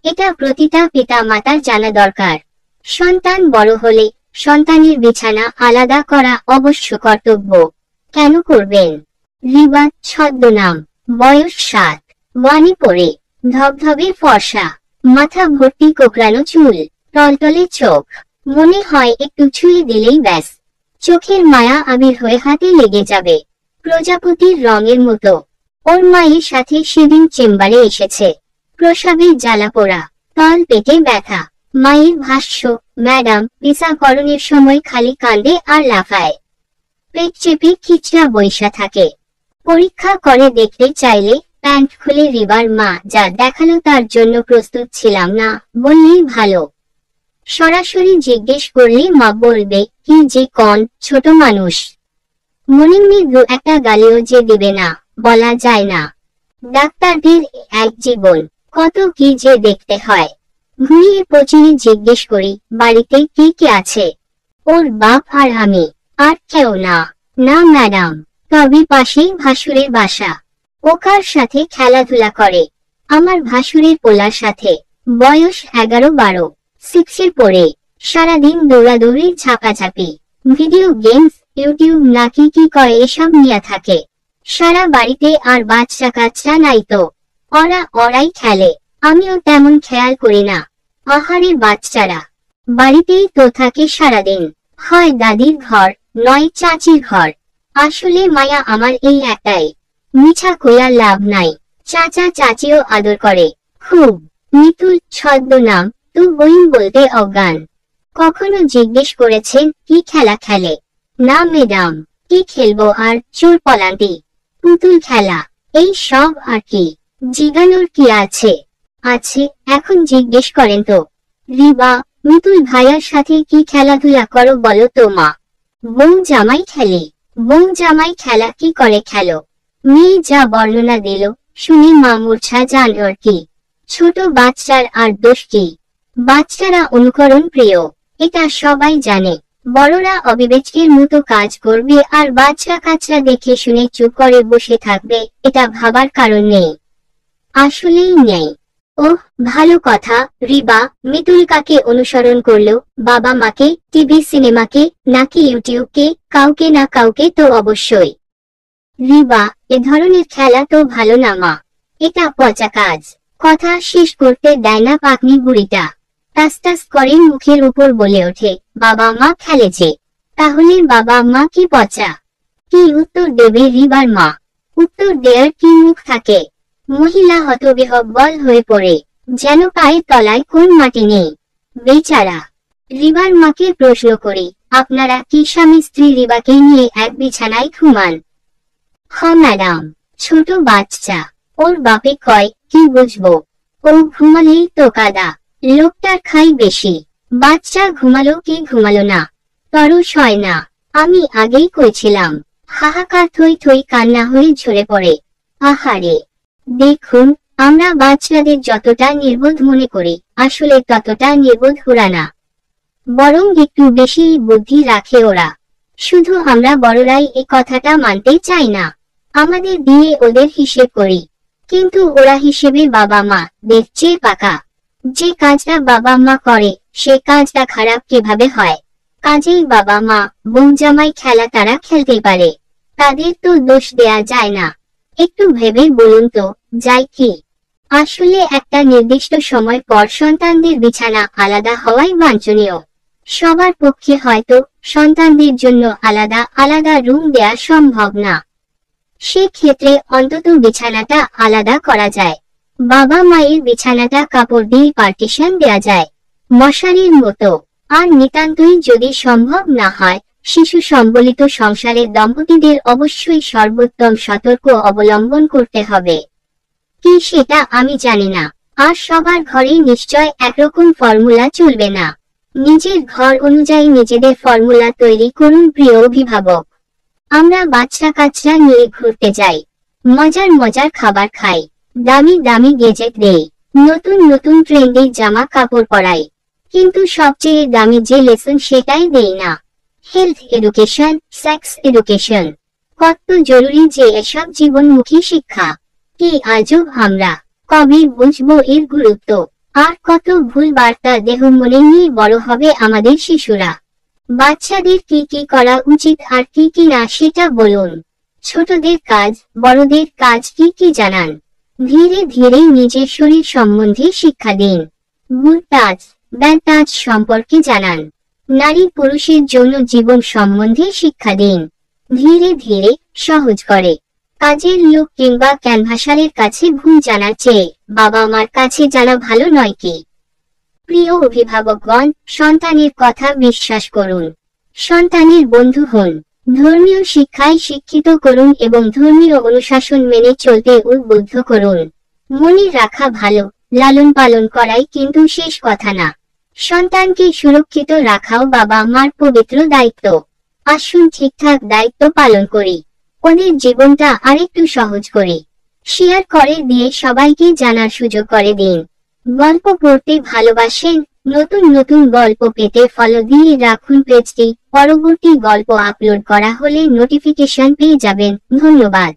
এটা প্রতিটা পিতা মাতার জানা দরকার। সন্তান বড় হলে সন্তানের বিছানা আলাদা করা অবশ্য কর্তব্য। কেন করবেন? রিবা ছদ্মনাম, বয়স 7, ওয়ানে পড়ে, ধবধবে ফর্সা, মাথা ভর্তি কোকড়ানো চুল, টলটলে চোখ, মনে হয় একটু ছুঁয়ে দিলেই ব্যাস চোখের মায়া আবির হয়ে হাতে লেগে যাবে, প্রজাপতির রঙের মতো। ওর মায়ের সাথে সেদিন চেম্বারে এসেছে। প্রসাবের জ্বালা পোড়া, তল পেটে ব্যথা। মায়ের ভাষ্য, ম্যাডাম পিসাকরণের সময় খালি কাঁদে আর লাফায়, পেট চেপে খিচড়া বৈশা থাকে। পরীক্ষা করে দেখতে চাইলে প্যান্ট খুলে রিবার মা যা দেখালো তার জন্য প্রস্তুত ছিলাম না বললেই ভালো। সরাসরি জিজ্ঞেস করলে মা বলবে কি যে কন ছোট মানুষ, মনে মনে দু একটা গালিও যে দিবে না বলা যায় না। ডাক্তারদের এক জীবন, কত কি যে দেখতে হয়। ঘুরিয়ে পচিয়ে জিজ্ঞেস করি বাড়িতে কে কে আছে। ওর বাপ আর আমি, আর কেউ না। না ম্যাডাম, তবে পাশেই ভাসুরের বাসা। ও কার সাথে খেলাধুলা করে? আমার ভাসুরের পোলার সাথে। বয়স 11-12, 6-এ পড়ে। সারাদিন দৌড়াদৌড়ি ঝাপাঝাপি, ভিডিও গেমস, ইউটিউব নাকি কি করে এসব নিয়ে থাকে। সারা বাড়িতে আর বাচ্চা কাচ্চা নাই তো, ওরাই খেলে। আমিও তেমন খেয়াল করি না। আহারে বাচ্চারা বাড়িতেই তো থাকে সারাদিন, হয় দাদির ঘর নয় চাচির ঘর। আসলে মায়া আমার এই একটাই, মিছা কইয়া লাভ নাই। চাচা চাচিও আদর করে খুব। মিতুল ছদ্মনাম, তু বইন বলতে অজ্ঞান। কখনো জিজ্ঞেস করেছেন কি খেলা খেলে? না ম্যাডাম, কি খেলবো আর চোর পলান্তি, পুতুল খেলা, এই সব আর কি। জিগানোর কি আছে? আছে, এখন জিজ্ঞেস করেন তো। রিবা, মিতুল ভাইয়ার সাথে কি খেলাধুলা করো বলো তো মা। বউ জামাই খেলে। বউ জামাই খেলা কি করে খেলো? মেয়ে যা বর্ণনা দিল শুনে মা মূর্ছা যান। ওর কি ছোট বাচ্চার আর দোষ কি? বাচ্চারা অনুকরণ প্রিয়, এটা সবাই জানে। বড়রা অবিবেচকের মতো কাজ করবে আর বাচ্চা কাচ্চা দেখে শুনে চুপ করে বসে থাকবে, এটা ভাবার কারণ নেই, আসলেই নেই। ওহ ভালো কথা। রিবা, মিতুল কাকে অনুসরণ করলো? বাবা মাকে, টিভি সিনেমাকে, নাকি ইউটিউবকে? কাউকে না কাউকে তো অবশ্যই। রিবা, এ ধরনের খেলা তো ভালো না মা, এটা পচা কাজ। কথা শেষ করতে দেয় না পাকনি বুড়িটা। টাস করে মুখের উপর বলে ওঠে, বাবা মা খেলেছে, তাহলে বাবা মা কি পচা? কি উত্তর দেবে রিবার মা? উত্তর দেয়ার কি মুখ থাকে? মহিলা হতবিহ্বল হয়ে পড়ে, যেন পায়ের তলায় কোন মাটি নেই। বেচারা। রিবার মাকে প্রশ্ন করি, আপনারা কি স্বামী স্ত্রী রিবাকে নিয়ে এক বিছানায় ঘুমান? হ ম্যাডাম। ছোট বাচ্চা, ওর বাপে কয় কি বুঝবো, ও ঘুমালেই তো কাদা, লোকটার খাই বেশি। বাচ্চা ঘুমালো কি ঘুমালো না, তরস হয় না। আমি আগেই কইছিলাম। হাহাকার থই থই কান্না হয়ে ঝরে পড়ে। আহারে দেখুন, আমরা বাচ্চাদের যতটা নির্বোধ মনে করি আসলে ততটা নির্বোধ ওরা না, বরং একটু বেশি বুদ্ধি রাখে ওরা। শুধু আমরা বড়রাই এই কথাটা মানতে চাই না। আমাদের দিয়ে ওদের হিসেব করি, কিন্তু ওরা হিসেবে বাবা মা দেখছে পাকা। যে কাজটা বাবা মা করে সে কাজটা খারাপ কিভাবে হয়? কাজেই বাবা মা বউ জামাই খেলা তারা খেলতে পারে, তাদের তো দোষ দেয়া যায় না। একটু ভেবে বলুন তো যায় কি? আসলে একটা নির্দিষ্ট সময় পর সন্তানদের বিছানা আলাদা হওয়াই বাঞ্ছনীয়। সবার পক্ষে হয়তো সন্তানদের জন্য আলাদা আলাদা রুম দেয়া সম্ভব না, সেক্ষেত্রে অন্তত বিছানাটা আলাদা করা যায়। বাবা মায়ের বিছানাটা কাপড় দিয়ে পার্টিশন দেয়া যায়, মশারির মতো। আর নিতান্তই যদি সম্ভব না হয়, শিশু সম্বলিত সংসারের দম্পতিদের অবশ্যই সর্বোত্তম সতর্ক অবলম্বন করতে হবে। কি সেটা আমি জানি না, আর সবার ঘরেই নিশ্চয় একরকম ফর্মুলা চলবে না। নিজের ঘর অনুযায়ী নিজেদের ফর্মুলা তৈরি করুন প্রিয় অভিভাবক। আমরা বাচ্চা কাচ্চা নিয়ে ঘুরতে যাই, মজার মজার খাবার খাই, দামি দামি গেজেট দেই, নতুন নতুন ট্রেন্ডি জামা কাপড় পরাই, কিন্তু সবচেয়ে দামি যে লেসন সেটাই দেই না, হেলথ এডুকেশন, সেক্স এডুকেশন। কত জরুরি যে এসব জীবনমুখী শিক্ষা। কি আজব আমরা, কবে বুঝবো এর গুরুত্ব? আর কত ভুল বার্তা দেহ মনে নিয়ে বড় হবে আমাদের শিশুরা। বাচ্চাদের কি কি করা উচিত আর কি কি না সেটা বলুন। ছোটদের কাজ, বড়দের কাজ কি কি জানান। ধীরে ধীরে নিজের শরীর সম্বন্ধে শিক্ষা দিন। গুড টাচ, ব্যাড টাচ সম্পর্কে জানান। নারী পুরুষের যৌন জীবন সম্বন্ধে শিক্ষা দিন। ধীরে ধীরে সহজ করে। কাজের লোক কিংবা ক্যানভাসারের কাছে ভুল জানার চেয়ে বাবা মার কাছে জানা ভালো নয় কি? প্রিয় অভিভাবকগণ, সন্তানের কথা বিশ্বাস করুন। সন্তানের বন্ধু হন। ধর্মীয় শিক্ষায় শিক্ষিত করুন এবং ধর্মীয় অনুশাসন মেনে চলতে উদ্বুদ্ধ করুন। মনে রাখা ভালো, লালন পালন করাই কিন্তু শেষ কথা না। সন্তানকে সুরক্ষিত রাখাও বাবা মার পবিত্র দায়িত্ব। আসুন ঠিকঠাক দায়িত্ব পালন করি। ওদের জীবনটা আরেকটু সহজ করি। শেয়ার করে দিয়ে সবাইকে জানার সুযোগ করে দিন। গল্প পড়তে ভালোবাসেন? নতুন নতুন গল্প পেতে ফলো দিয়ে রাখুন পেজটি। পরবর্তী গল্প আপলোড করা হলে নোটিফিকেশন পেয়ে যাবেন। ধন্যবাদ।